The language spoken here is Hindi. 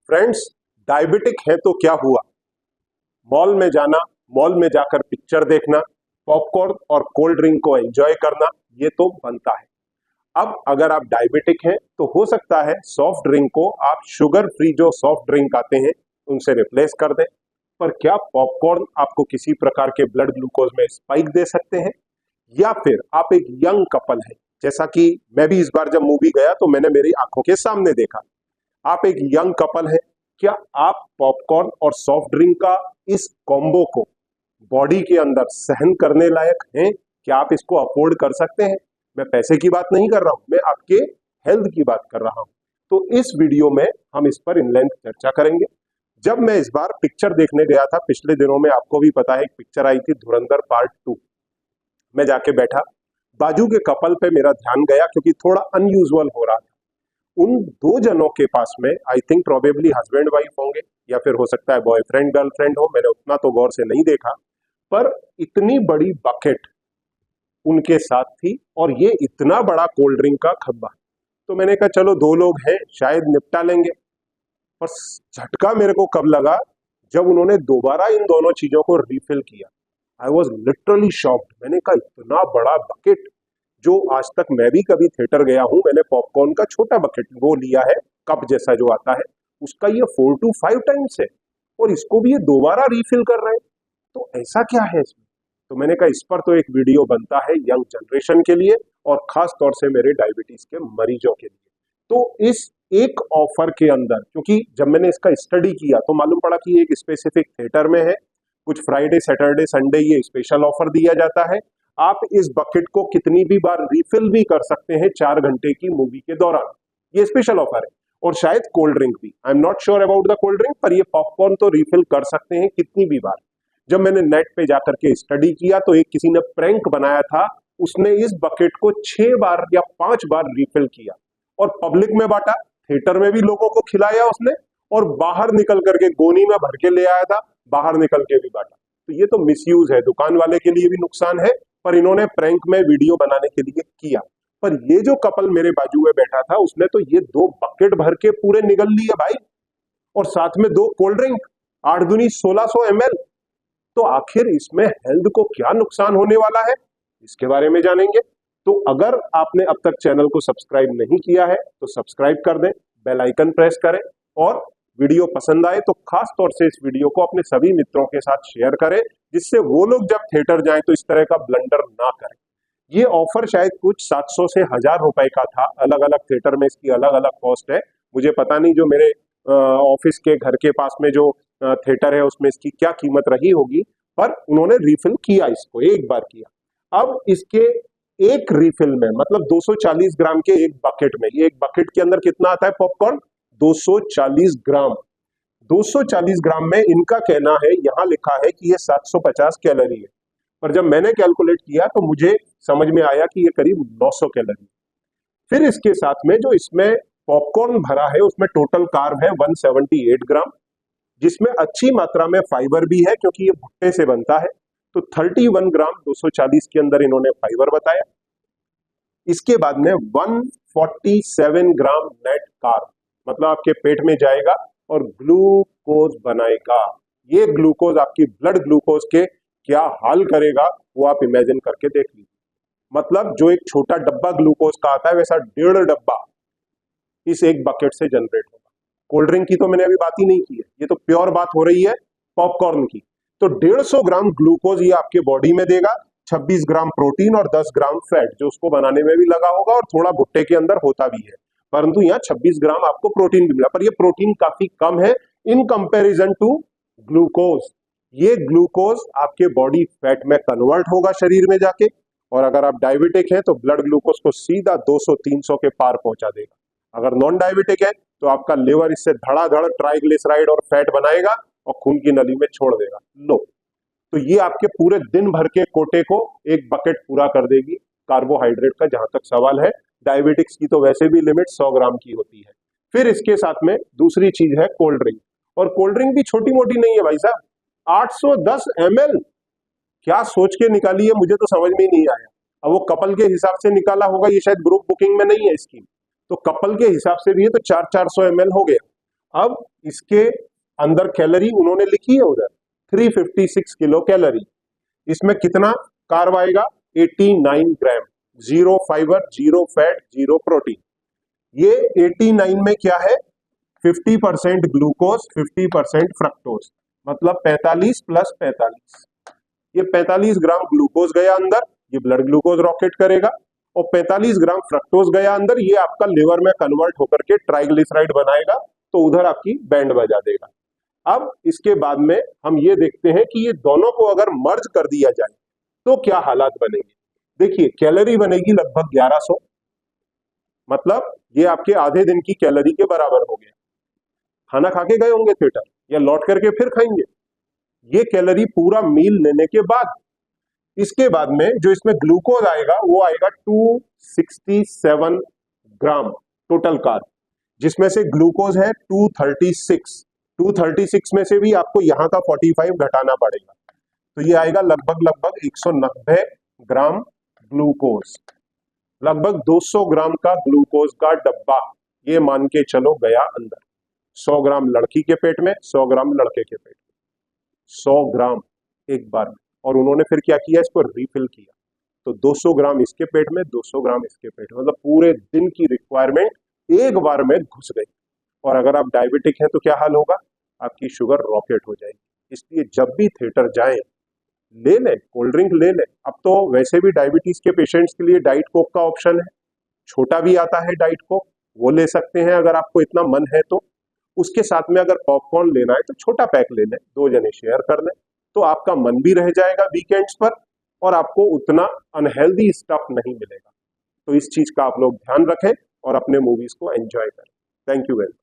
फ्रेंड्स, डायबिटिक है तो क्या हुआ? मॉल में जाना, मॉल में जाकर पिक्चर देखना, पॉपकॉर्न और कोल्ड ड्रिंक को एंजॉय करना, ये तो बनता है। अब अगर आप डायबिटिक हैं तो हो सकता है सॉफ्ट ड्रिंक को आप शुगर फ्री जो सॉफ्ट ड्रिंक आते हैं उनसे रिप्लेस कर दें। पर क्या पॉपकॉर्न आपको किसी प्रकार के ब्लड ग्लूकोज में स्पाइक दे सकते हैं? या फिर आप एक यंग कपल हैं, जैसा कि मैं भी इस बार जब मूवी गया तो मैंने मेरी आंखों के सामने देखा, आप एक यंग कपल हैं, क्या आप पॉपकॉर्न और सॉफ्ट ड्रिंक का इस कॉम्बो को बॉडी के अंदर सहन करने लायक हैं? क्या आप इसको अफोर्ड कर सकते हैं? मैं पैसे की बात नहीं कर रहा हूं, मैं आपके हेल्थ की बात कर रहा हूं। तो इस वीडियो में हम इस पर इन लेंथ चर्चा करेंगे। जब मैं इस बार पिक्चर देखने गया था पिछले दिनों में, आपको भी पता है एक पिक्चर आई थी धुरंधर पार्ट 2, मैं जाके बैठा, बाजू के कपल पे मेरा ध्यान गया क्योंकि थोड़ा अनयूजुअल हो रहा था। उन दो जनों के पास में I think probably husband wife होंगे या फिर हो सकता है बॉयफ्रेंड गर्लफ्रेंड हो, मैंने उतना तो गौर से नहीं देखा, पर इतनी बड़ी बकेट उनके साथ थी और ये इतना बड़ा कोल्ड ड्रिंक का खब्बा। तो मैंने कहा चलो दो लोग हैं शायद निपटा लेंगे। पर झटका मेरे को कब लगा, जब उन्होंने दोबारा इन दोनों चीजों को रिफिल किया। I was literally shocked. मैंने कहा इतना बड़ा बकेट, जो आज तक मैं भी कभी थिएटर गया हूं, मैंने पॉपकॉर्न का छोटा बकेट वो लिया है, कप जैसा जो आता है, उसका ये 4 to 5 टाइम्स है और इसको भी ये दोबारा रिफिल कर रहे हैं। तो ऐसा क्या है इसमें? तो मैंने कहा इस पर तो एक वीडियो बनता है यंग जनरेशन के लिए और खास तौर से मेरे डायबिटीज के मरीजों के लिए। तो इस एक ऑफर के अंदर, क्योंकि जब मैंने इसका स्टडी किया तो मालूम पड़ा कि एक स्पेसिफिक थिएटर में है, कुछ फ्राइडे सैटरडे संडे ये स्पेशल ऑफर दिया जाता है। आप इस बकेट को कितनी भी बार रिफिल भी कर सकते हैं 4 घंटे की मूवी के दौरान, ये स्पेशल ऑफर है। और शायद कोल्ड ड्रिंक भी, I am not sure about the cold drink, पर ये पॉपकॉर्न तो रिफिल कर सकते हैं कितनी भी बार। जब मैंने नेट पे जाकर के स्टडी किया तो एक किसी ने प्रैंक बनाया था, उसने इस बकेट को 6 बार या 5 बार रिफिल किया और पब्लिक में बांटा, थिएटर में भी लोगों को खिलाया उसने और बाहर निकल करके गोनी में भर के ले आया था, बाहर निकल के भी बांटा। तो ये तो मिसयूज है, दुकान वाले के लिए भी नुकसान है, पर इन्होंने प्रैंक में वीडियो बनाने के लिए किया। पर ये जो कपल मेरे बाजू में बैठा था उसने तो ये 2 बकेट भर के पूरे निगल लिए भाई, और साथ में 2 कोल्ड ड्रिंक, 8 दूनी 1600 ml। तो आखिर इसमें हेल्थ को क्या नुकसान होने वाला है, इसके बारे में जानेंगे। तो अगर आपने अब तक चैनल को सब्सक्राइब नहीं किया है तो सब्सक्राइब कर दें, बेल आइकन प्रेस करें और वीडियो पसंद आए तो खास तौर से इस वीडियो को अपने सभी मित्रों के साथ शेयर करें, जिससे वो लोग जब थिएटर जाएं तो इस तरह का ब्लंडर ना करें। ये ऑफर शायद कुछ 700 से 1000 रुपए का था, अलग अलग थिएटर में इसकी अलग अलग कॉस्ट है। मुझे पता नहीं जो मेरे ऑफिस के घर के पास में जो थिएटर है उसमें इसकी क्या कीमत रही होगी, पर उन्होंने रिफिल किया, इसको एक बार किया। अब इसके एक रिफिल में मतलब 240 ग्राम के एक बकेट में, ये एक बकेट के अंदर कितना आता है पॉपकॉर्न? 240 ग्राम। 240 ग्राम में इनका कहना है, यहां लिखा है कि ये 750 कैलोरी है, पर जब मैंने कैलकुलेट किया तो मुझे समझ में आया कि ये करीब 900 कैलोरी। फिर इसके साथ में जो इसमें पॉपकॉर्न भरा है उसमें टोटल कार्ब है 178 ग्राम, जिसमें अच्छी मात्रा में फाइबर भी है क्योंकि ये भुट्टे से बनता है। तो 31 ग्राम 240 के अंदर इन्होंने फाइबर बताया। इसके बाद में 147 ग्राम नेट कार्ब, मतलब आपके पेट में जाएगा और ग्लूकोज बनाएगा। ये ग्लूकोज आपकी ब्लड ग्लूकोज के क्या हाल करेगा वो आप इमेजिन करके देख लीजिए। मतलब जो एक छोटा डब्बा ग्लूकोज का आता है वैसा 1.5 डब्बा इस एक बकेट से जनरेट होगा। कोल्ड ड्रिंक की तो मैंने अभी बात ही नहीं की है, ये तो प्योर बात हो रही है पॉपकॉर्न की। तो 150 ग्राम ग्लूकोज ये आपके बॉडी में देगा, 26 ग्राम प्रोटीन और 10 ग्राम फैट जो उसको बनाने में भी लगा होगा और थोड़ा भुट्टे के अंदर होता भी है, परंतु यहाँ 26 ग्राम आपको प्रोटीन भी मिला, पर ये प्रोटीन काफी कम है इन कंपैरिजन टू ग्लूकोज। ये ग्लूकोज आपके बॉडी फैट में कन्वर्ट होगा शरीर में जाके, और अगर आप डायबिटिक हैं तो ब्लड ग्लूकोज को सीधा 200-300 के पार पहुंचा देगा। अगर नॉन डायबिटिक है तो आपका लिवर इससे धड़ाधड़ ट्राइग्लिसराइड और फैट बनाएगा और खून की नली में छोड़ देगा। लो, तो ये आपके पूरे दिन भर के कोटे को एक बकेट पूरा कर देगी कार्बोहाइड्रेट का। जहां तक सवाल है, डायबिटिक्स की तो वैसे भी लिमिट 100 ग्राम की होती है। फिर इसके साथ में दूसरी चीज है कोल्ड ड्रिंक, और कोल्ड ड्रिंक भी छोटी मोटी नहीं है भाई साहब, 810 ml। क्या सोच के निकाली है, मुझे तो समझ में ही नहीं आया। अब वो कपल के हिसाब से निकाला होगा, ये शायद ग्रुप बुकिंग में नहीं है स्कीम, तो कपल के हिसाब से भी है तो 400-400 ml हो गया। अब इसके अंदर कैलोरी उन्होंने लिखी है उधर 356 किलो कैलोरी। इसमें कितना कार्ब आएगा? 89 gram. Zero fibre, zero fat, zero protein. ये 89 में क्या है? 50% ग्लूकोज, 50% फ्रक्टोज, मतलब 45 प्लस 45। ये 45 ग्राम ग्लूकोज गया अंदर, ये ब्लड ग्लूकोज रॉकेट करेगा, और 45 ग्राम फ्रक्टोज गया अंदर, ये आपका लिवर में कन्वर्ट होकर के ट्राइग्लिसराइड बनाएगा, तो उधर आपकी बैंड बजा देगा। अब इसके बाद में हम ये देखते हैं कि ये दोनों को अगर मर्ज कर दिया जाए तो क्या हालात बनेंगे। देखिए, कैलोरी बनेगी लगभग 1100, मतलब ये आपके आधे दिन की कैलोरी के बराबर हो गया। खाना खा के गए होंगे थिएटर, या लौट करके फिर खाएंगे, ये कैलोरी पूरा मील लेने के बाद। इसके बाद में जो इसमें ग्लूकोज आएगा वो आएगा 267 ग्राम टोटल कार्ब, जिसमें से ग्लूकोज है 236। 236 में से भी आपको यहां का 45 घटाना पड़ेगा, तो ये आएगा लगभग 190 ग्राम ग्लूकोज। लगभग 200 ग्राम का ग्लूकोज का डब्बा ये मान के चलो गया अंदर। 100 ग्राम लड़की के पेट में, 100 ग्राम लड़के के पेट में, 100 ग्राम एक बार में। और उन्होंने फिर क्या किया? इसको रिफिल किया, तो 200 ग्राम इसके पेट में, 200 ग्राम इसके पेट में, मतलब पूरे दिन की रिक्वायरमेंट एक बार में घुस गई। और अगर आप डायबिटिक हैं तो क्या हाल होगा? आपकी शुगर रॉकेट हो जाएगी। इसलिए जब भी थिएटर जाएं, ले लें, कोल्ड ड्रिंक ले लें। अब तो वैसे भी डायबिटीज के पेशेंट्स के लिए डाइट कोक का ऑप्शन है, छोटा भी आता है डाइट कोक, वो ले सकते हैं अगर आपको इतना मन है तो। उसके साथ में अगर पॉपकॉर्न लेना है तो छोटा पैक ले लें, 2 जने शेयर कर लें, तो आपका मन भी रह जाएगा वीकेंड्स पर, और आपको उतना अनहेल्दी स्टफ नहीं मिलेगा। तो इस चीज का आप लोग ध्यान रखें और अपने मूवीज को एंजॉय करें। Thank you very much.